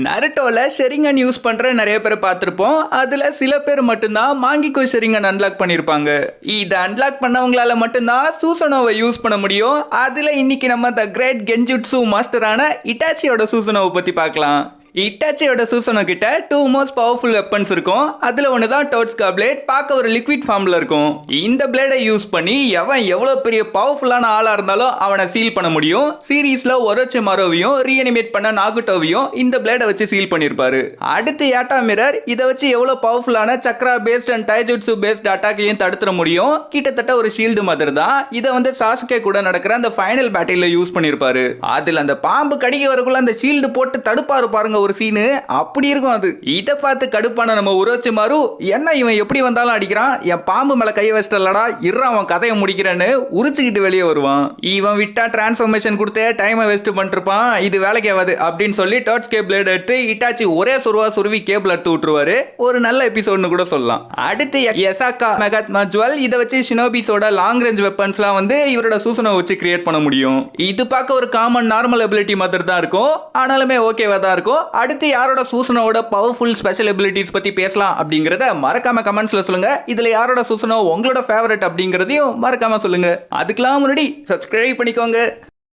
நருட்டோல ஷெரிங்கன் use பண்ற நிறைய பேரை பார்த்துருப்போம். அதுல சில பேர் மட்டும்தான் மாங்கிக்கோ ஷெரிங்கன் அன்லாக் பண்ணியிருப்பாங்க. இதை அன்லாக் பண்ணவங்களால மட்டும்தான் சூசனோவை யூஸ் பண்ண முடியும். அதுல இன்னைக்கு நம்ம த கிரேட் கென்ஜுட்சு மாஸ்டரான இட்டாச்சியோட சூசனோவை பத்தி பார்க்கலாம். இட்டாச்சியோட சூசனோ கிட்ட 2 மோஸ்ட் பவர்ஃபுல் வெப்பன்ஸ் இருக்கும். அதுல ஒன்று தான் டோட்ஸ்கா பிளேட். பார்க்க ஒரு லிக்விட் ஃபார்ம்ல இருக்கும். இந்த பிளேடை யூஸ் பண்ணி எவன் எவ்வளவு பெரிய பவர்ஃபுல்லான ஆளா இருந்தாலும் அவனை சீல் பண்ண முடியும். சீரீஸ்ல ஒரோச்சிமாரோவையும் ரீஅனிமேட் பண்ண நாகுட்டோவையும் இந்த பிளேடை வச்சு சீல் பண்ணிருப்பாரு. அடுத்து யாட்டா மிரர் இதை வச்சு எவ்வளவு பவர்ஃபுல்லான சக்ரா பேஸ்ட் அண்ட் டைஜுட்சு பேஸ்ட் அட்டாக்கையும் தடுத்துட முடியும். கிட்டத்தட்ட ஒரு ஷீல்டு மாதிரி தான். இதை வந்து சாசுகே கூட நடக்கிற அந்த ஃபைனல் பேட்டில யூஸ் பண்ணிருப்பாரு. அதுல அந்த பாம்பு கடிக்க வரக்குள்ள அந்த ஷீல்டு போட்டு தடுப்பாரு பாருங்க ஒரு சீனு, அப்படி இருக்கும் அது. இதை பார்த்து கடுப்பான நம்ம உரோச்சிமாரு, என்ன இவன் எப்படி வந்தாலும் அடிக்கிறான், என் பாம்பு மேல கைய வச்சிட்டலடா, இருறா அவன் கதையை முடிக்கிறேன்னு உரிச்சுக்கிட்டு வெளியே வருவான். இவன் விட்டா டிரான்ஸ்ஃபர்மேஷன் கொடுத்தே டைமை வேஸ்ட் பண்ணிருப்பான், இது வேலைக்கு ஆகாது அப்படின்னு சொல்லி டோட்ஸ்கே பிளேட் எடுத்து இட்டாச்சி ஒரே சுருவி கேபிள் எடுத்து விட்டுருவாரு. ஒரு நல்ல எபிசோட்னு கூட சொல்லலாம். அடுத்து எசாக்கா மெகாத்மா ஜுவல், இதை வச்சு ஷினோபிஸோட லாங் ரேஞ்ச் வெப்பன்ஸ்லாம் வந்து இவரோட சூசனை வச்சு கிரியேட் பண்ண முடியும். இது பார்க்க ஒரு காமன் நார்மல் எபிலிட்டி மாதிரி தான் இருக்கும், ஆனாலுமே ஓகேவா தான் இருக்கும். அடுத்து யாரோட சூசனோட பவர்ஃபுல் ஸ்பெஷல் எபிலிட்டிஸ் பத்தி பேசலாம் அப்படிங்கறத மறக்காம கமெண்ட்ஸ்ல சொல்லுங்க. இதுல யாரோட சூசனோ உங்களோட ஃபேவரட் அப்படிங்கறதையும் மறக்காம சொல்லுங்க. அதுக்கெல்லாம் முன்னாடி சப்ஸ்கிரைப் பண்ணிக்கோங்க.